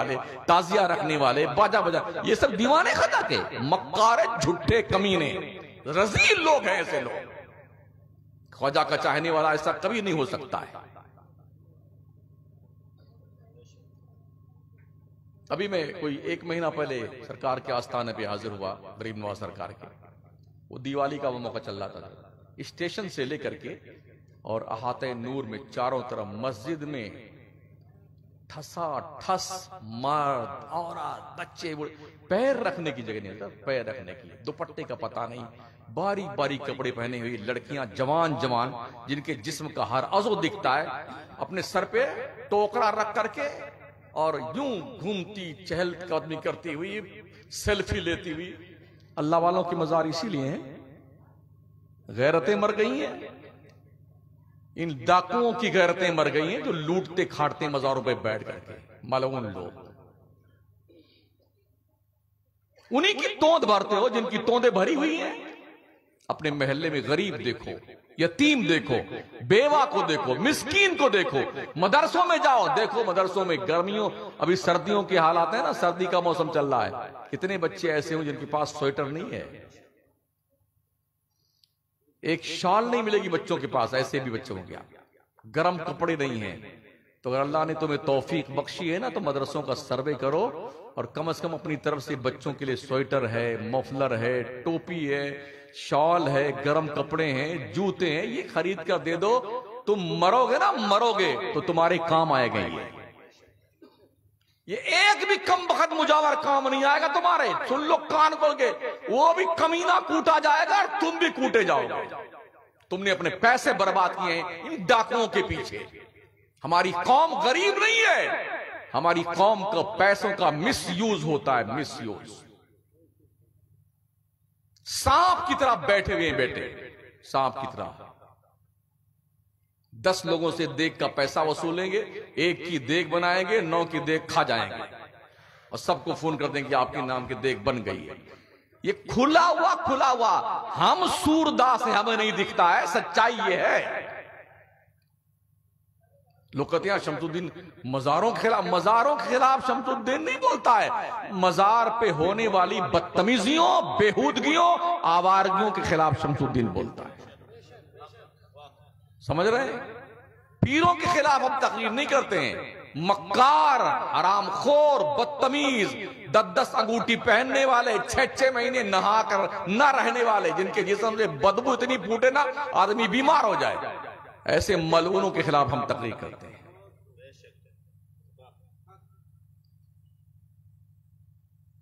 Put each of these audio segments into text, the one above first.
वाले, ताजिया रखने वाले, बाजा बजा, ये सब दीवाने खुदा के मक्कार, झूठे, कमीने, रजील लोग हैं ऐसे लोग। ख्वाजा का चाहने वाला ऐसा कभी नहीं हो सकता है। अभी मैं कोई 1 महीना पहले सरकार के आस्थाने पे हाजिर हुआ, गरीब नवाज सरकार के। वो दिवाली का वो मौका चल रहा था, स्टेशन से लेकर के और अहाते नूर में चारों तरफ मस्जिद में ठसा ठस, मर्द, औरत, बच्चे, पैर रखने की जगह नहीं था, पैर रखने के लिए दुपट्टे का पता नहीं, बारीक बारीक कपड़े पहने हुई लड़कियां, जवान जवान, जिनके जिस्म का हर अज़ो दिखता है, अपने सर पे टोकरा रख करके और यूं घूमती चहल कदमी करती हुई, सेल्फी लेती हुई। अल्लाह वालों की मजार इसीलिए हैं, गैरतें मर गई हैं, इन डाकुओं की गैरतें मर गई हैं जो लूटते खाटते मजारों पे बैठ करके, मालूम लोग। उन्हीं की तोंद भरते हो जिनकी तोंदें भरी हुई हैं। अपने मोहल्ले में गरीब देखो, यतीम देखो, बेवा को देखो, मिस्कीन को देखो, मदरसों में जाओ, देखो मदरसों में गर्मियों, अभी सर्दियों के हालात है ना, सर्दी का मौसम चल रहा है, कितने बच्चे ऐसे हो जिनके पास स्वेटर नहीं है, एक शॉल नहीं मिलेगी बच्चों के पास, ऐसे भी बच्चे हो गया, गर्म कपड़े नहीं है। तो अगर अल्लाह ने तुम्हें तौफीक बख्शी है ना, तो मदरसों का सर्वे करो और कम से कम अपनी तरफ से बच्चों के लिए स्वेटर है, मफलर है, टोपी है, शॉल है, गर्म कपड़े हैं, जूते हैं, ये खरीद कर दे दो। तुम मरोगे ना, मरोगे तो तुम्हारे काम आएगा ये एक भी कम बखत मुजावर काम नहीं आएगा तुम्हारे। सुन लो कान खोल के, वो भी कमीना कूटा जाएगा और तुम भी कूटे जाओगे। तुमने अपने पैसे बर्बाद किए हैं इन डाकुओं के पीछे। हमारी कौम गरीब नहीं है, हमारी कौम का पैसों का मिसयूज होता है, मिसयूज। सांप की तरह बैठे हुए हैं बेटे, सांप की तरह। 10 लोगों से देख का पैसा वसूलेंगे, एक की देख बनाएंगे, 9 की देख खा जाएंगे और सबको फोन कर देंगे आपके नाम की देख बन गई है। ये खुला हुआ हम सूरदास है, हमें नहीं दिखता है, सच्चाई ये है। लोग कहते हैं शमसुद्दीन मजारों के खिलाफ शमसुद्दीन नहीं बोलता है, मजार पे होने वाली बदतमीजियों, बेहूदगियों, आवारगियों के खिलाफ शमसुद्दीन बोलता है। समझ रहे हैं? पीरों के खिलाफ हम तकरीर नहीं करते हैं। मक्कार, हरामखोर, बदतमीज, 10-10 अंगूठी पहनने वाले, 6-6 महीने नहा कर न रहने वाले, जिनके जिस्म से बदबू इतनी फूटे ना आदमी बीमार हो जाए, ऐसे मलऊनों के खिलाफ हम तकरीर करते हैं।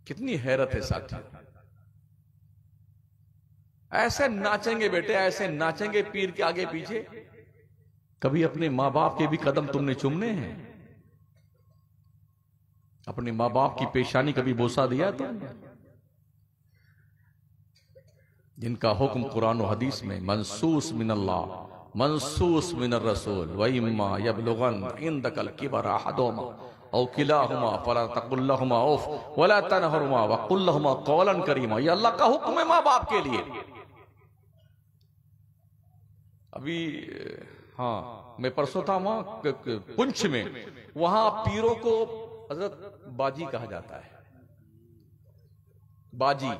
कितनी हैरत है साथी। ऐसे नाचेंगे बेटे, ऐसे नाचेंगे पीर के आगे पीछे। कभी अपने मां बाप के भी कदम तुमने चूमने हैं? अपने मां बाप की पेशानी कभी बोसा दिया तुमने? जिनका हुक्म कुरान और हदीस में मनसूस मिनल्लाह, मनसूस मिनर रसूल, वइम्मा यबलुगन इंदकल किबरा अहदुहुमा औ किलाहुमा फला तकुल लहुमा उफ वला तनहरुमा वकुल लहुमा कौलन करीमा। ये अल्लाह का हुक्म है मां बाप के लिए। अभी हाँ, मैं परसों था वहां पुंछ में, वहां पीरों को हजरत बाजी कहा जाता है। बाजी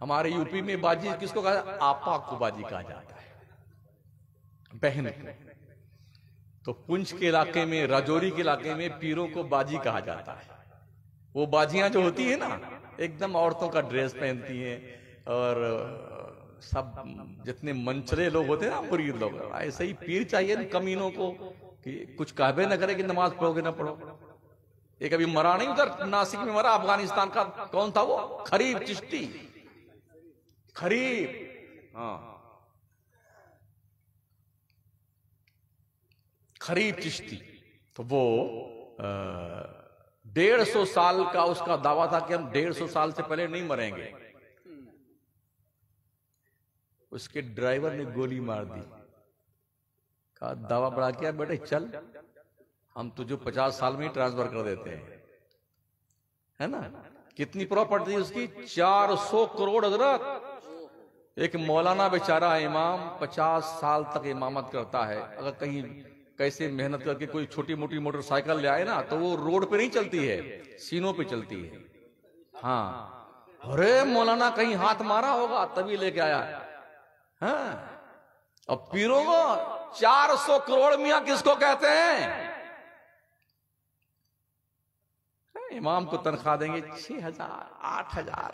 हमारे यूपी में बाजी किसको कहा जाता है? आपा को बाजी कहा जाता है, बहन को। तो पुंछ के इलाके में, राजौरी के इलाके में पीरों को बाजी कहा जाता है। वो बाजियां जो होती है ना, एकदम औरतों का ड्रेस पहनती हैं और सब जितने मंचले लोग होते हैं ना, मुरीद लोग, ऐसे ही पीर चाहिए ना कमीनों को कि कुछ कहबे ना करे कि नमाज पढ़ोगे ना पढ़ो। एक अभी मरा नहीं उधर नासिक में मरा, अफगानिस्तान का, कौन था वो? खरीब चिश्ती, खरीब, हाँ खरीब चिश्ती। तो वो 150 साल का उसका दावा था कि हम 150 साल से पहले नहीं मरेंगे। उसके ड्राइवर ने गोली मार दी, कहा दावा बढ़ा किया बेटे, चल हम तुझे 50 साल में ही ट्रांसफर कर देते हैं, है ना। कितनी प्रॉपर्टी उसकी? 400 करोड़ हजरत। एक मौलाना बेचारा इमाम 50 साल तक इमामत करता है, अगर कैसे मेहनत करके कोई छोटी मोटी मोटरसाइकिल ले आए ना, तो वो रोड पे नहीं चलती है, सीनों पे चलती है। हाँ, अरे मौलाना कहीं हाथ मारा होगा तभी लेके आया। हाँ, अब पीरों को 400 करोड़ मियां किसको कहते हैं? इमाम को तनख्वाह देंगे 6,000, 8,000,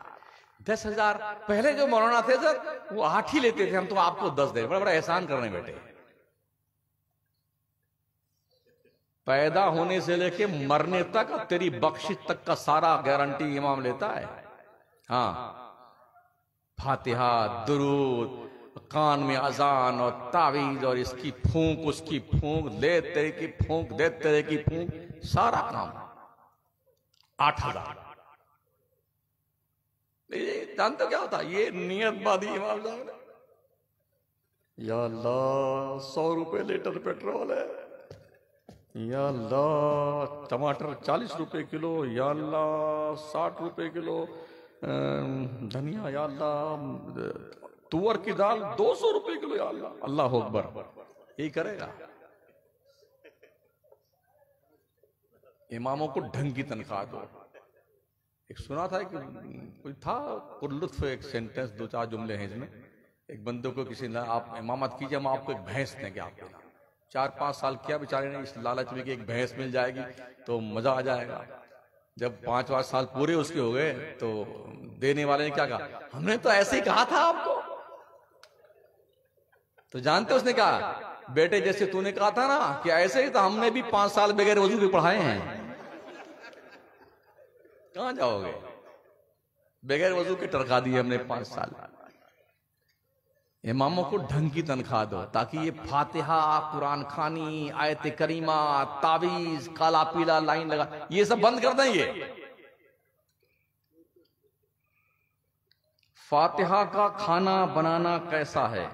10,000। पहले जो मौलाना थे सर, वो 8 ही लेते थे, हम तो आपको 10 दे। बड़ा बड़ा एहसान करने बैठे। पैदा होने से लेके मरने तक तेरी बख्शिश तक का सारा गारंटी इमाम लेता है। हाँ, फातिहा, दुरूद, कान में अजान और तावीज और इसकी फूंक उसकी फूंक, ले तेरे की फूंक दे तेरे की फूंक, सारा काम 8,000। जानते क्या होता? ये नियत बादी इमाम साहब ने, या अल्लाह 100 रुपए लीटर पेट्रोल है, या अल्लाह टमाटर 40 रुपए किलो, या अल्लाह 60 रुपए किलो धनिया, या अल्लाह तुअर की दाल 200 रुपए किलो, या अल्लाह। अल्लाह अकबर, यही करेगा। इमामों को ढंग की तनख्वाह दो। एक सुना था कि कोई था पुरलुत्फ एक सेंटेंस, 2-4 जुमले हैं इसमें। एक बंदे को किसी ने, आप इमामत कीजिए, हम आपको एक भैंस देंगे। आपके 4-5 साल किया बेचारे ने इस लालच में कि एक भैंस मिल जाएगी तो मजा आ जाएगा। जब 5 साल पूरे उसके हो गए तो देने वाले ने क्या कहा? हमने तो ऐसे ही कहा था आपको। तो जानते उसने कहा, बेटे जैसे तूने कहा था ना कि ऐसे ही, तो हमने भी 5 साल बगैर वजू के पढ़ाए हैं। कहां जाओगे? बगैर वजू के टरका दिए हमने 5 साल। इमामों को ढंग की तनख्वाह दो, ताकि ये फातिहा, कुरान खानी, आयत करीमा, तावीज, काला पीला लाइन लगा, ये सब बंद कर दें। ये फातिहा का खाना बनाना कैसा है?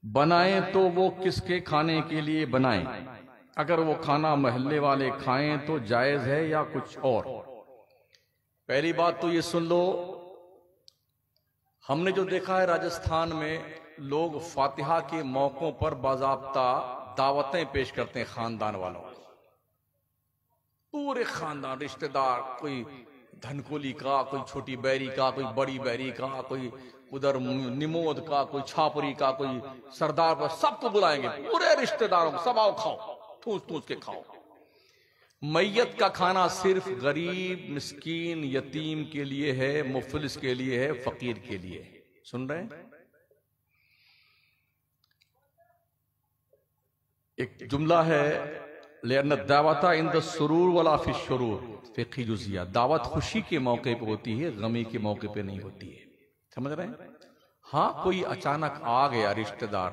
बनाएं तो वो किसके खाने के लिए बनाएं? अगर वो खाना महल्ले वाले खाएं तो जायज है या कुछ और? पहली बात तो ये सुन लो, हमने जो देखा है राजस्थान में, लोग फातिहा के मौकों पर बाज़ाब्ता दावतें पेश करते हैं खानदान वालों को। पूरे खानदान, रिश्तेदार, कोई धनकोली का, कोई छोटी बैरी का, कोई बड़ी बैरी का, कोई उधर निमोद का, कोई छापरी का, कोई सरदार पर, सबको बुलाएंगे, पूरे रिश्तेदारों को, सब आओ खाओ, ठूस के खाओ। मैयत का खाना सिर्फ गरीब, मिस्कीन, यतीम के लिए है, मुफलिस के लिए है, फकीर के लिए है। सुन रहे हैं? एक जुमला है, लेअन्न दावता इंद सुरूर वला फी शुरूर फिक़ी जुज़िया। दावत खुशी के मौके पे होती है, गमी के मौके पे नहीं होती है। समझ रहे हैं? हाँ, कोई अचानक आ गया रिश्तेदार,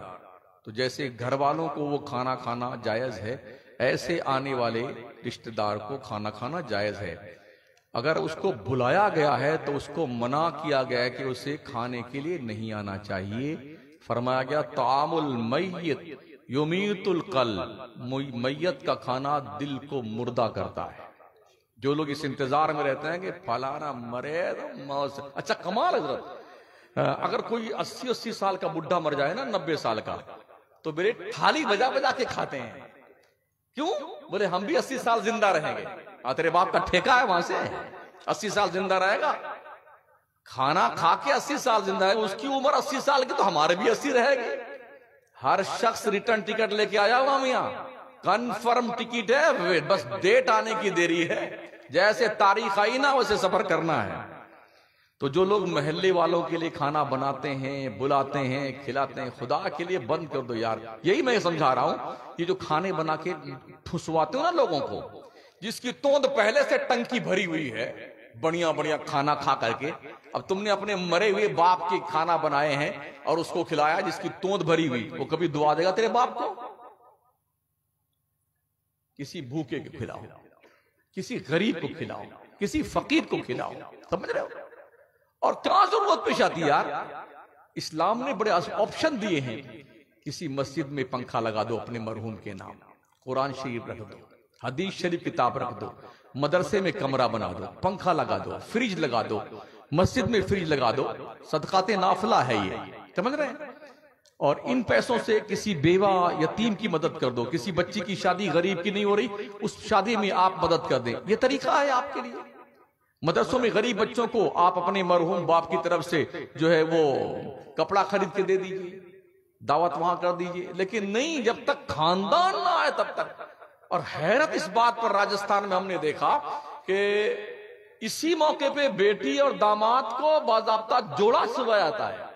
तो जैसे घर वालों को वो खाना खाना जायज है, ऐसे आने वाले रिश्तेदार को खाना खाना जायज है। अगर उसको बुलाया गया है तो उसको मना किया गया है कि उसे खाने के लिए नहीं आना चाहिए। फरमाया गया, तामुल मय्यत युमीतुल क़ल्ब, मैयत का खाना दिल को मुर्दा करता है। जो लोग इस इंतजार में रहते हैं कि फलाना मरे तो मौत। अच्छा कमाल हजरत, अगर कोई 80-80 साल का बुढ़ा मर जाए ना, 90 साल का, तो मेरे थाली बजा बजा के खाते हैं। क्यों? बोले हम भी 80 साल जिंदा रहेंगे। तेरे बाप का ठेका है वहां से 80 साल जिंदा रहेगा? खाना खा के 80 साल जिंदा है, उसकी उम्र 80 साल की, तो हमारे भी 80 रहेगी। हर शख्स रिटर्न टिकट लेके आया हुआ मियां, कन्फर्म टिकट है, बस डेट आने की देरी है। जैसे तारीख आई ना वैसे सफर करना है। तो जो लोग महल्ले वालों के लिए खाना बनाते हैं, बुलाते हैं, खिलाते हैं, खुदा के लिए बंद कर दो यार। यही मैं समझा रहा हूं, ये जो खाने बना के ठुसवाते हो ना लोगों को, जिसकी तोंद पहले से टंकी भरी हुई है बढ़िया बढ़िया खाना खा करके, अब तुमने अपने मरे हुए बाप के खाना बनाए हैं और उसको खिलाया जिसकी तोंद भरी हुई, वो कभी दुआ देगा तेरे बाप को? किसी भूखे को खिलाओ, किसी गरीब को खिलाओ, किसी फकीर को खिलाओ। समझ रहे हो? और क्या जरूरत पेश आती है यार? इस्लाम ने बड़े ऑप्शन दिए हैं। किसी मस्जिद में पंखा लगा दो अपने मरहूम के नाम, कुरान शरीफ रख दो, हदीस शरीफ किताब रख दो, मदरसे में कमरा बना दो, पंखा लगा दो, फ्रिज लगा दो, मस्जिद में फ्रिज लगा दो। सदकाते नाफिला है ये, समझ रहे हैं? और इन पैसों से किसी बेवा यतीम की मदद कर दो, किसी बच्ची की शादी गरीब की नहीं हो रही, उस शादी में आप मदद कर दें। यह तरीका है आपके लिए। मदरसों में गरीब बच्चों को आप अपने मरहूम बाप की तरफ से जो है वो कपड़ा खरीद के दे दीजिए, दावत वहां कर दीजिए, लेकिन नहीं, जब तक खानदान ना आए तब तक। और हैरत इस बात पर राजस्थान में हमने देखा कि इसी मौके पे बेटी और दामाद को बाज़ाब्ता जोड़ा सुबह आता है।